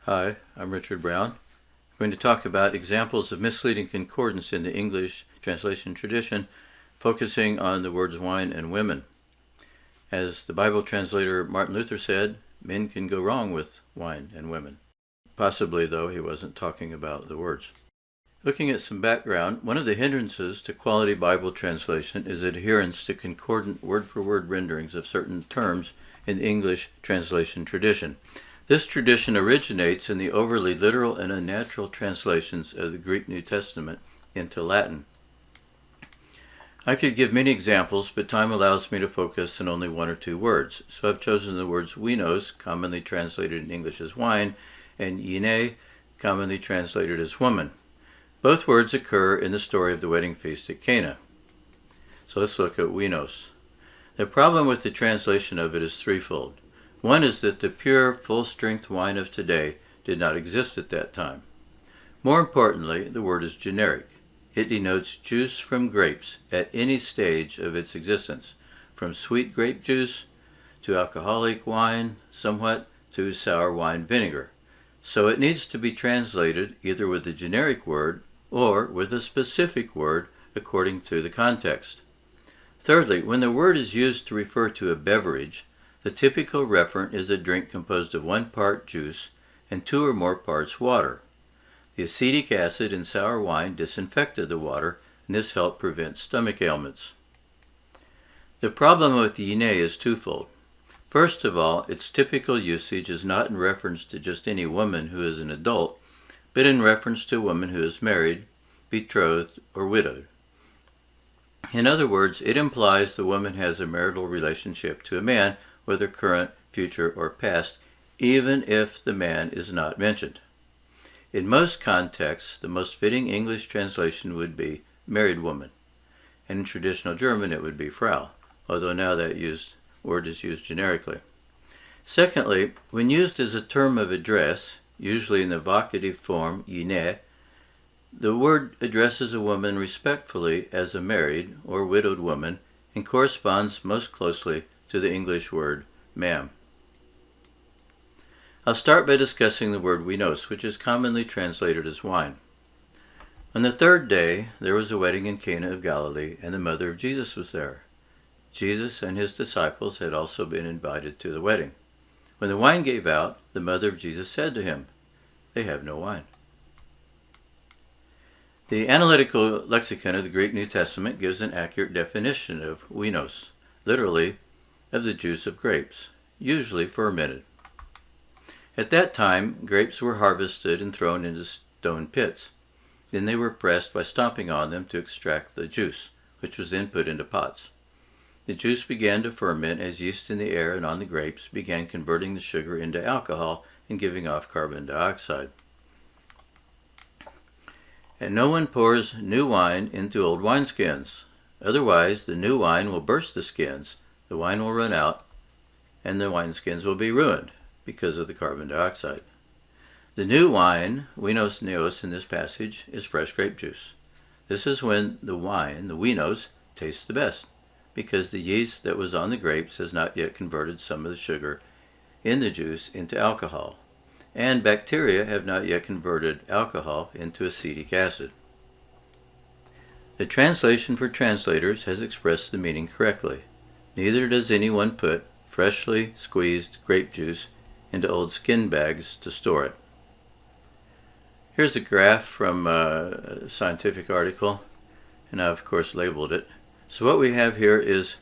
Hi, I'm Richard Brown. I'm going to talk about examples of misleading concordance in the English translation tradition, focusing on the words wine and women. As the Bible translator Martin Luther said, men can go wrong with wine and women. Possibly, though, he wasn't talking about the words. Looking at some background, one of the hindrances to quality Bible translation is adherence to concordant word-for-word renderings of certain terms in the English translation tradition. This tradition originates in the overly literal and unnatural translations of the Greek New Testament into Latin. I could give many examples, but time allows me to focus on only one or two words, so I've chosen the words winos, commonly translated in English as wine, and yine, commonly translated as woman. Both words occur in the story of the wedding feast at Cana. So let's look at winos. The problem with the translation of it is threefold. One is that the pure, full-strength wine of today did not exist at that time. More importantly, the word is generic. It denotes juice from grapes at any stage of its existence, from sweet grape juice to alcoholic wine, somewhat to sour wine vinegar. So it needs to be translated either with the generic word or with a specific word according to the context. Thirdly, when the word is used to refer to a beverage, the typical referent is a drink composed of 1 part juice and 2 or more parts water. The acetic acid in sour wine disinfected the water, and this helped prevent stomach ailments. The problem with the yine is twofold. First of all, its typical usage is not in reference to just any woman who is an adult, but in reference to a woman who is married, betrothed, or widowed. In other words, it implies the woman has a marital relationship to a man, whether current, future, or past, even if the man is not mentioned. In most contexts, the most fitting English translation would be married woman, and in traditional German it would be Frau, although now that word is used generically. Secondly, when used as a term of address, usually in the vocative form yine, the word addresses a woman respectfully as a married or widowed woman and corresponds most closely to the English word ma'am. I'll start by discussing the word winos, which is commonly translated as wine. On the third day, there was a wedding in Cana of Galilee, and the mother of Jesus was there. Jesus and his disciples had also been invited to the wedding. When the wine gave out, the mother of Jesus said to him, "They have no wine." The Analytical Lexicon of the Greek New Testament gives an accurate definition of winos, literally, of the juice of grapes, usually fermented. At that time, grapes were harvested and thrown into stone pits. Then they were pressed by stomping on them to extract the juice, which was then put into pots. The juice began to ferment as yeast in the air and on the grapes began converting the sugar into alcohol and giving off carbon dioxide. And no one pours new wine into old wineskins. Otherwise, the new wine will burst the skins, the wine will run out, and the wineskins will be ruined because of the carbon dioxide. The new wine, winos neos in this passage, is fresh grape juice. This is when the wine, the winos, tastes the best, because the yeast that was on the grapes has not yet converted some of the sugar in the juice into alcohol, and bacteria have not yet converted alcohol into acetic acid. The translation for translators has expressed the meaning correctly. Neither does anyone put freshly squeezed grape juice into old skin bags to store it. Here's a graph from a scientific article, and I've of course labeled it. So what we have here is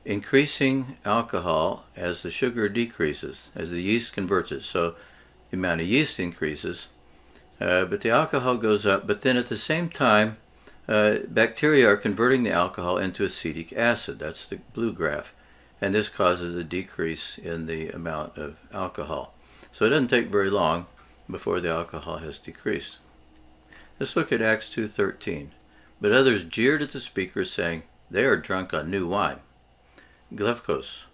increasing alcohol as the sugar decreases, as the yeast converts it. So the amount of yeast increases, but the alcohol goes up, but then at the same time, bacteria are converting the alcohol into acetic acid. That's the blue graph. And this causes a decrease in the amount of alcohol. So it doesn't take very long before the alcohol has decreased. Let's look at Acts 2:13. But others jeered at the speakers, saying, "They are drunk on new wine." Glefkos.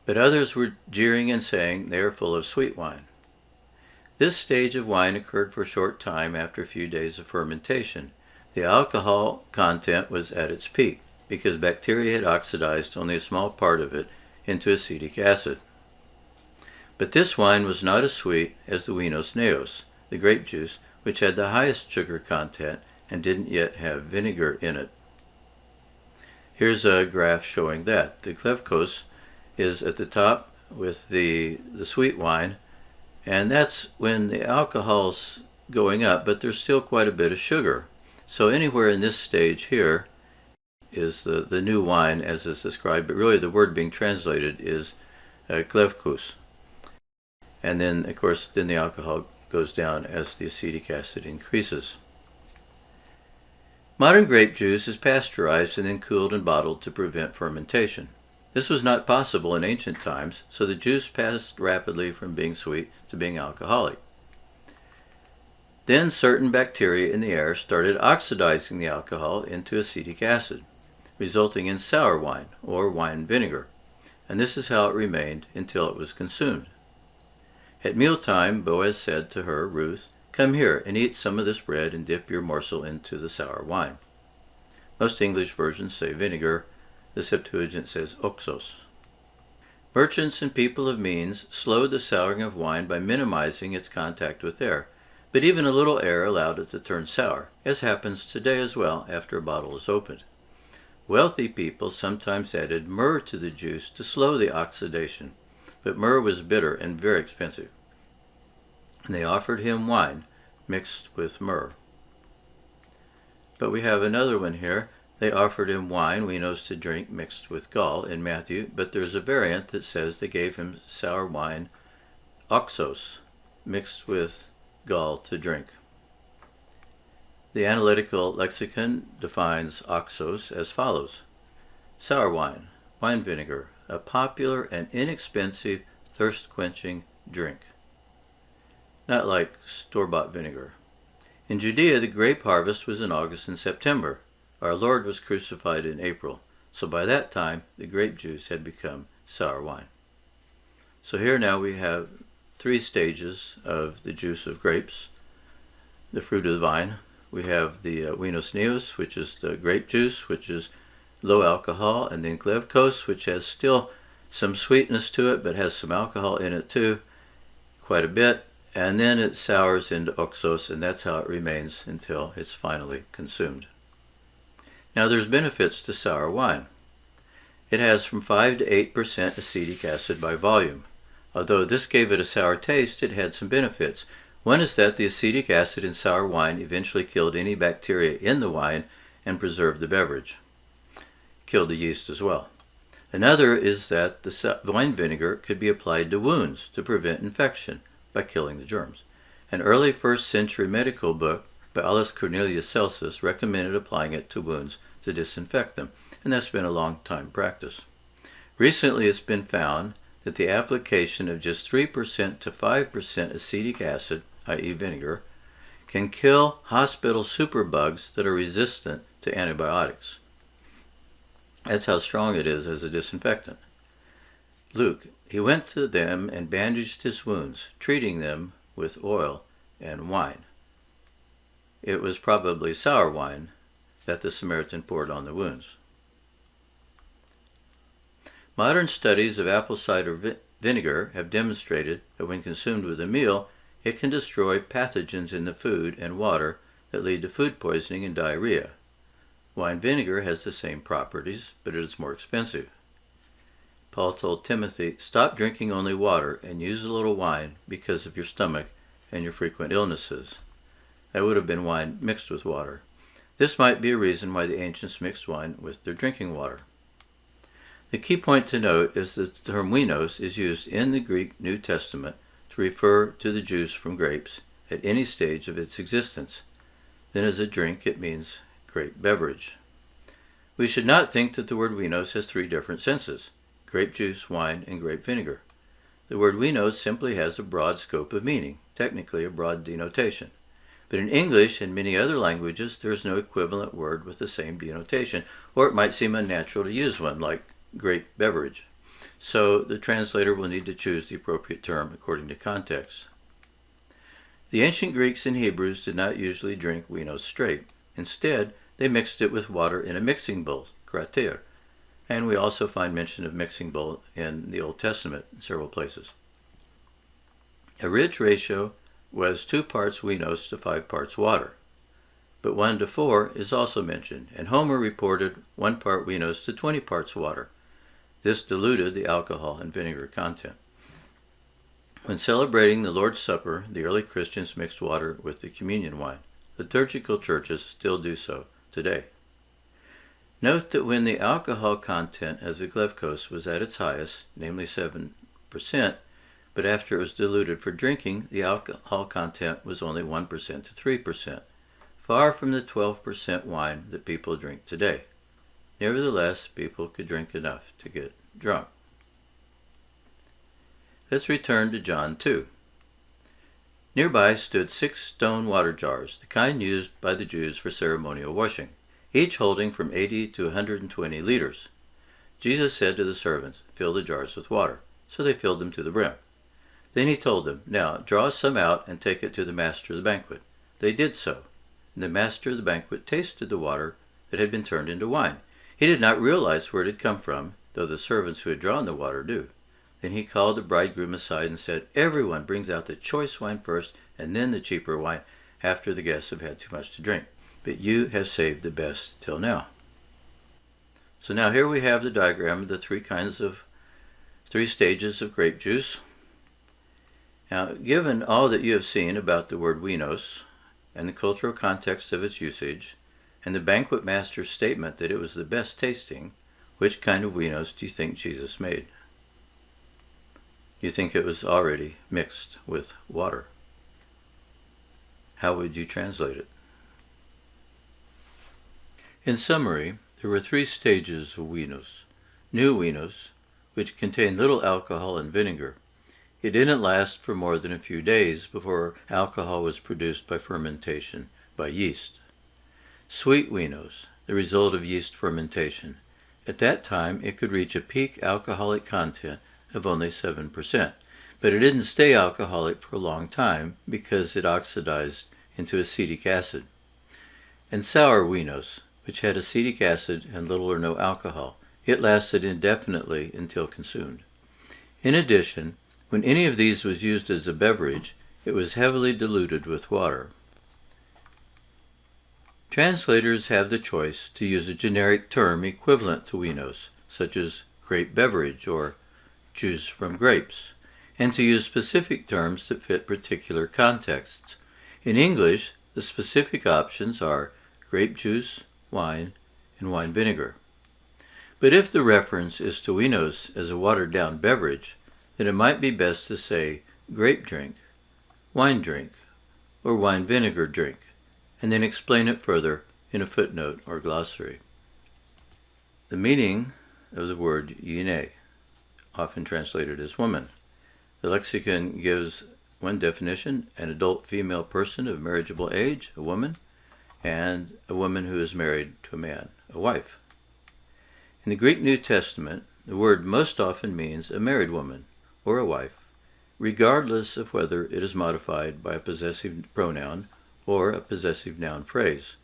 But others were jeering and saying, "They are full of sweet wine." This stage of wine occurred for a short time after a few days of fermentation. The alcohol content was at its peak, because bacteria had oxidized only a small part of it into acetic acid. But this wine was not as sweet as the vinos neos, the grape juice, which had the highest sugar content and didn't yet have vinegar in it. Here's a graph showing that. The Klevkos is at the top with the sweet wine, and that's when the alcohol's going up, but there's still quite a bit of sugar. So anywhere in this stage here is the new wine as is described, but really the word being translated is Klevkos. And then, of course, then the alcohol goes down as the acetic acid increases. Modern grape juice is pasteurized and then cooled and bottled to prevent fermentation. This was not possible in ancient times, so the juice passed rapidly from being sweet to being alcoholic. Then certain bacteria in the air started oxidizing the alcohol into acetic acid, resulting in sour wine or wine vinegar, and this is how it remained until it was consumed. At mealtime, Boaz said to her, Ruth, "Come here and eat some of this bread and dip your morsel into the sour wine." Most English versions say vinegar. The Septuagint says oxos. Merchants and people of means slowed the souring of wine by minimizing its contact with air, but even a little air allowed it to turn sour, as happens today as well after a bottle is opened. Wealthy people sometimes added myrrh to the juice to slow the oxidation, but myrrh was bitter and very expensive, and they offered him wine mixed with myrrh. But we have another one here. They offered him wine, winos, to drink mixed with gall in Matthew, but there's a variant that says they gave him sour wine, oxos, mixed with gall to drink. The Analytical Lexicon defines oxos as follows: sour wine, wine vinegar, a popular and inexpensive thirst-quenching drink. Not like store-bought vinegar. In Judea, the grape harvest was in August and September. Our Lord was crucified in April, so by that time the grape juice had become sour wine. So here now we have 3 stages of the juice of grapes, the fruit of the vine. We have the vinos neos, which is the grape juice, which is low alcohol, and then Klevkos, which has still some sweetness to it, but has some alcohol in it too, quite a bit, and then it sours into oxos, and that's how it remains until it's finally consumed. Now there's benefits to sour wine. It has from 5 to 8% acetic acid by volume. Although this gave it a sour taste, it had some benefits. One is that the acetic acid in sour wine eventually killed any bacteria in the wine and preserved the beverage. Killed the yeast as well. Another is that the wine vinegar could be applied to wounds to prevent infection by killing the germs. An early 1st century medical book by Aulus Cornelius Celsus recommended applying it to wounds to disinfect them, and that's been a long time practice. Recently it's been found that the application of just 3% to 5% acetic acid, i.e. vinegar, can kill hospital superbugs that are resistant to antibiotics. That's how strong it is as a disinfectant. Luke, he went to them and bandaged his wounds, treating them with oil and wine. It was probably sour wine that the Samaritan poured on the wounds. Modern studies of apple cider vinegar have demonstrated that when consumed with a meal, it can destroy pathogens in the food and water that lead to food poisoning and diarrhea. Wine vinegar has the same properties, but it is more expensive. Paul told Timothy, "Stop drinking only water and use a little wine because of your stomach and your frequent illnesses." That would have been wine mixed with water. This might be a reason why the ancients mixed wine with their drinking water. The key point to note is that the term winos is used in the Greek New Testament to refer to the juice from grapes at any stage of its existence. Then as a drink, it means grape beverage. We should not think that the word winos has 3 different senses: grape juice, wine, and grape vinegar. The word winos simply has a broad scope of meaning, technically a broad denotation. But in English and many other languages, there is no equivalent word with the same denotation, or it might seem unnatural to use one, like grape beverage. So the translator will need to choose the appropriate term according to context. The ancient Greeks and Hebrews did not usually drink winos straight. Instead, they mixed it with water in a mixing bowl, krater, and we also find mention of mixing bowl in the Old Testament in several places. A rich ratio was 2 parts winos to 5 parts water. But 1 to 4 is also mentioned, and Homer reported 1 part winos to 20 parts water. This diluted the alcohol and vinegar content. When celebrating the Lord's Supper, the early Christians mixed water with the communion wine. Liturgical churches still do so today. Note that when the alcohol content of the Glevkos was at its highest, namely 7%, but after it was diluted for drinking, the alcohol content was only 1% to 3%, far from the 12% wine that people drink today. Nevertheless, people could drink enough to get drunk. Let's return to John 2. Nearby stood 6 stone water jars, the kind used by the Jews for ceremonial washing, each holding from 80 to 120 liters. Jesus said to the servants, "Fill the jars with water." So they filled them to the brim. Then he told them, "Now draw some out and take it to the master of the banquet." They did so, and the master of the banquet tasted the water that had been turned into wine. He did not realize where it had come from, though the servants who had drawn the water do. Then he called the bridegroom aside and said, "Everyone brings out the choice wine first, and then the cheaper wine, after the guests have had too much to drink. But you have saved the best till now." So now here we have the diagram of the three stages of grape juice. Now, given all that you have seen about the word winos, and the cultural context of its usage, and the banquet master's statement that it was the best tasting, which kind of winos do you think Jesus made? You think it was already mixed with water? How would you translate it? In summary, there were 3 stages of winos. New winos, which contained little alcohol and vinegar. It didn't last for more than a few days before alcohol was produced by fermentation by yeast. Sweet winos, the result of yeast fermentation. At that time, it could reach a peak alcoholic content of only 7%, but it didn't stay alcoholic for a long time because it oxidized into acetic acid. And sour winos, which had acetic acid and little or no alcohol. It lasted indefinitely until consumed. In addition, when any of these was used as a beverage, it was heavily diluted with water. Translators have the choice to use a generic term equivalent to winos, such as grape beverage or juice from grapes, and to use specific terms that fit particular contexts. In English, the specific options are grape juice, wine, and wine vinegar. But if the reference is to winos as a watered-down beverage, then it might be best to say grape drink, or wine vinegar drink, and then explain it further in a footnote or glossary. The meaning of the word yine, often translated as woman. The lexicon gives one definition: an adult female person of marriageable age, a woman, and a woman who is married to a man, a wife. In the Greek New Testament, the word most often means a married woman or a wife, regardless of whether it is modified by a possessive pronoun or a possessive noun phrase.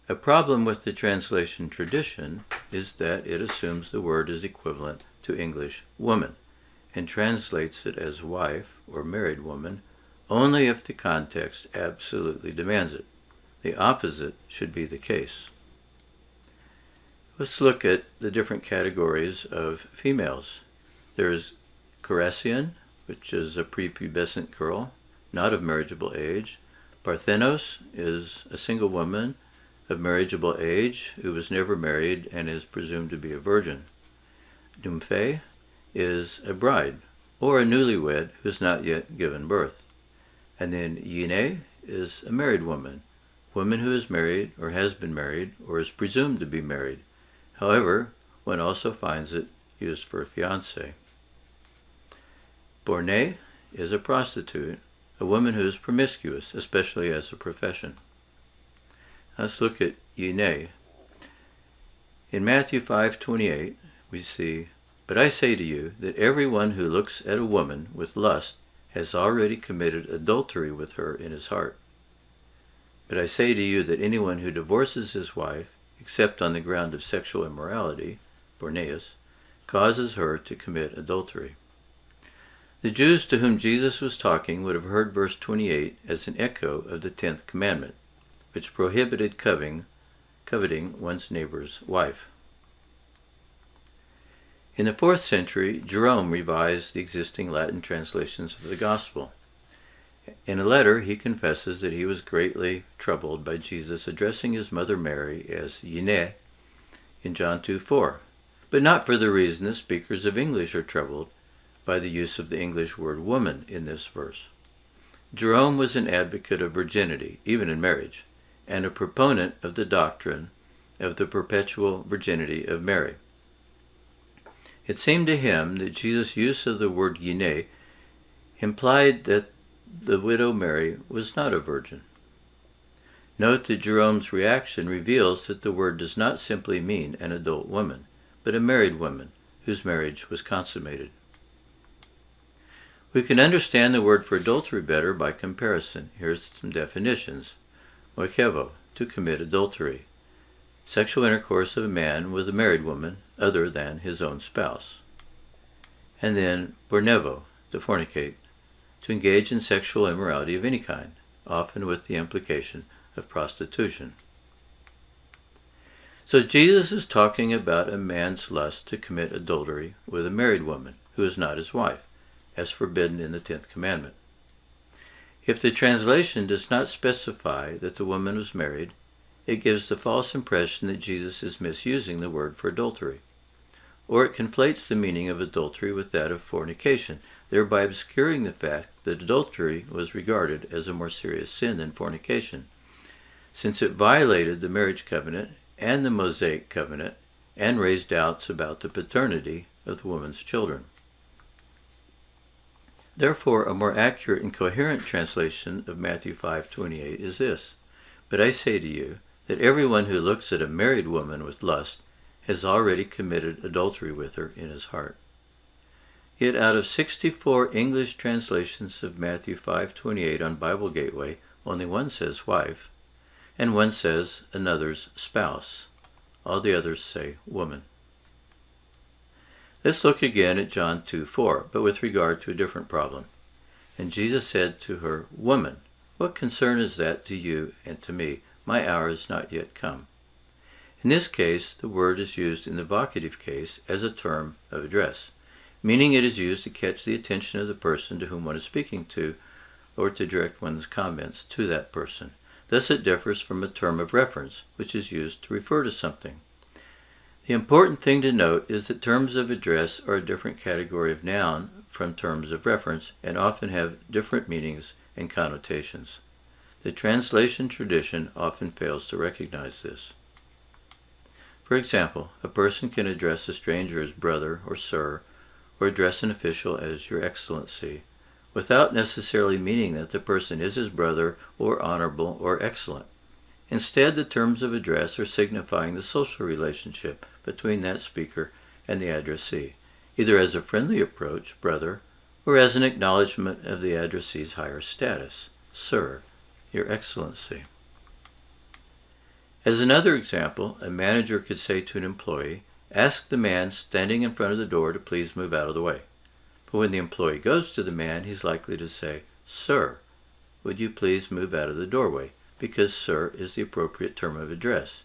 A problem with the translation tradition is that it assumes the word is equivalent to English woman and translates it as wife or married woman only if the context absolutely demands it. The opposite should be the case. Let's look at the different categories of females. There's Coressian, which is a prepubescent girl, not of marriageable age. Parthenos is a single woman of marriageable age who was never married and is presumed to be a virgin. Nymphe is a bride, or a newlywed who has not yet given birth. And then Yine is a married woman who is married or has been married or is presumed to be married. However, one also finds it used for a fiancé. Bornée is a prostitute, a woman who is promiscuous, especially as a profession. Let's look at Yine. In Matthew 5:28, we see, "But I say to you that everyone who looks at a woman with lust has already committed adultery with her in his heart. But I say to you that anyone who divorces his wife, except on the ground of sexual immorality, porneia, causes her to commit adultery." The Jews to whom Jesus was talking would have heard verse 28 as an echo of the 10th commandment, which prohibited coveting one's neighbor's wife. In the 4th century, Jerome revised the existing Latin translations of the Gospel. In a letter, he confesses that he was greatly troubled by Jesus addressing his mother Mary as Yine in John 2:4, but not for the reason that speakers of English are troubled by the use of the English word woman in this verse. Jerome was an advocate of virginity, even in marriage, and a proponent of the doctrine of the perpetual virginity of Mary. It seemed to him that Jesus' use of the word Yine implied that the widow Mary was not a virgin. Note that Jerome's reaction reveals that the word does not simply mean an adult woman, but a married woman whose marriage was consummated. We can understand the word for adultery better by comparison. Here's some definitions. Moikevo, to commit adultery. Sexual intercourse of a man with a married woman other than his own spouse. And then pornevo, to fornicate, to engage in sexual immorality of any kind, often with the implication of prostitution. So Jesus is talking about a man's lust to commit adultery with a married woman who is not his wife, as forbidden in the 10th commandment. If the translation does not specify that the woman was married, it gives the false impression that Jesus is misusing the word for adultery, or it conflates the meaning of adultery with that of fornication, thereby obscuring the fact that adultery was regarded as a more serious sin than fornication, since it violated the marriage covenant and the Mosaic covenant and raised doubts about the paternity of the woman's children. Therefore, a more accurate and coherent translation of Matthew 5:28 is this: "But I say to you that everyone who looks at a married woman with lust has already committed adultery with her in his heart." Yet out of 64 English translations of Matthew 5:28 on Bible Gateway, only one says wife, and one says another's spouse. All the others say woman. Let's look again at John 2:4, but with regard to a different problem. And Jesus said to her, "Woman, what concern is that to you and to me? My hour is not yet come." In this case, the word is used in the vocative case as a term of address, meaning it is used to catch the attention of the person to whom one is speaking to, or to direct one's comments to that person. Thus it differs from a term of reference, which is used to refer to something. The important thing to note is that terms of address are a different category of noun from terms of reference and often have different meanings and connotations. The translation tradition often fails to recognize this. For example, a person can address a stranger as brother or sir, or address an official as your excellency, without necessarily meaning that the person is his brother or honorable or excellent. Instead, the terms of address are signifying the social relationship between that speaker and the addressee, either as a friendly approach, brother, or as an acknowledgement of the addressee's higher status, sir, your excellency. As another example, a manager could say to an employee, "Ask the man standing in front of the door to please move out of the way." But when the employee goes to the man, he's likely to say, "Sir, would you please move out of the doorway?" because sir is the appropriate term of address.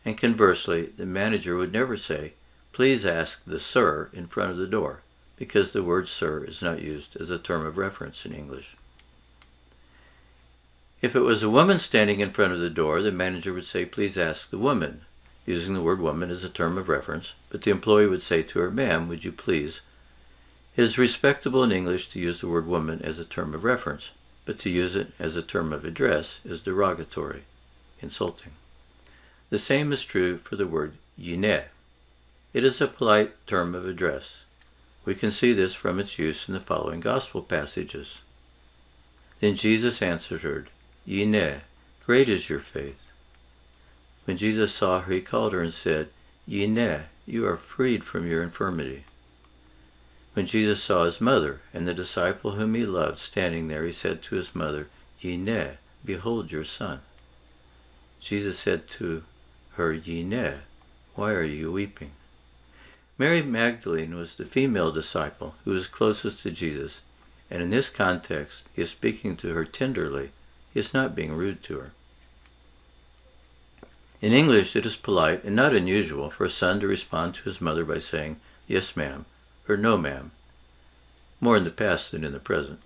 And conversely, the manager would never say, "Please ask the sir in front of the door," because the word sir is not used as a term of reference in English. If it was a woman standing in front of the door, the manager would say, "Please ask the woman," using the word woman as a term of reference, but the employee would say to her, "Ma'am, would you please?" It is respectable in English to use the word woman as a term of reference, but to use it as a term of address is derogatory, insulting. The same is true for the word yine. It is a polite term of address. We can see this from its use in the following gospel passages. Then Jesus answered her, "Yine, great is your faith." When Jesus saw her, he called her and said, "Yine, you are freed from your infirmity." When Jesus saw his mother and the disciple whom he loved standing there, he said to his mother, "Yine, behold your son." Jesus said to her, "Yine, why are you weeping?" Mary Magdalene was the female disciple who was closest to Jesus, and in this context, he is speaking to her tenderly. He is not being rude to her. In English, it is polite and not unusual for a son to respond to his mother by saying, "Yes, ma'am," or "No, ma'am," more in the past than in the present.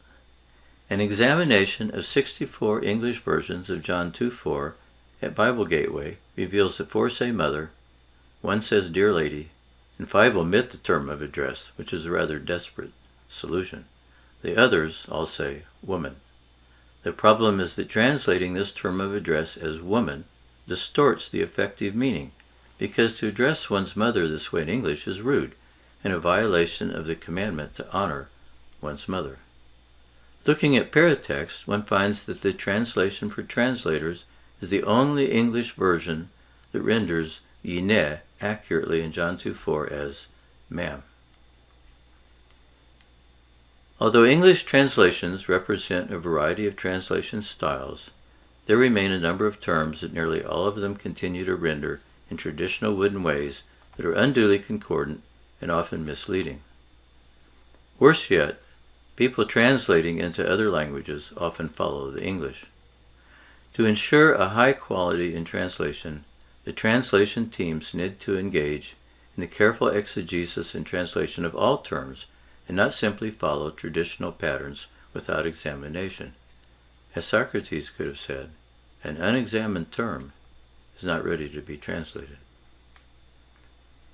An examination of 64 English versions of John 2:4 at Bible Gateway reveals that 4 say mother, 1 says dear lady, and 5 omit the term of address, which is a rather desperate solution. The others all say woman. The problem is that translating this term of address as woman distorts the effective meaning, because to address one's mother this way in English is rude and a violation of the commandment to honor one's mother. Looking at paratext, one finds that the translation for translators is the only English version that renders yine accurately in John 2:4 as ma'am. Although English translations represent a variety of translation styles, there remain a number of terms that nearly all of them continue to render in traditional wooden ways that are unduly concordant and often misleading. Worse yet, people translating into other languages often follow the English. To ensure a high quality in translation, the translation teams need to engage in the careful exegesis and translation of all terms and not simply follow traditional patterns without examination. As Socrates could have said, an unexamined term is not ready to be translated.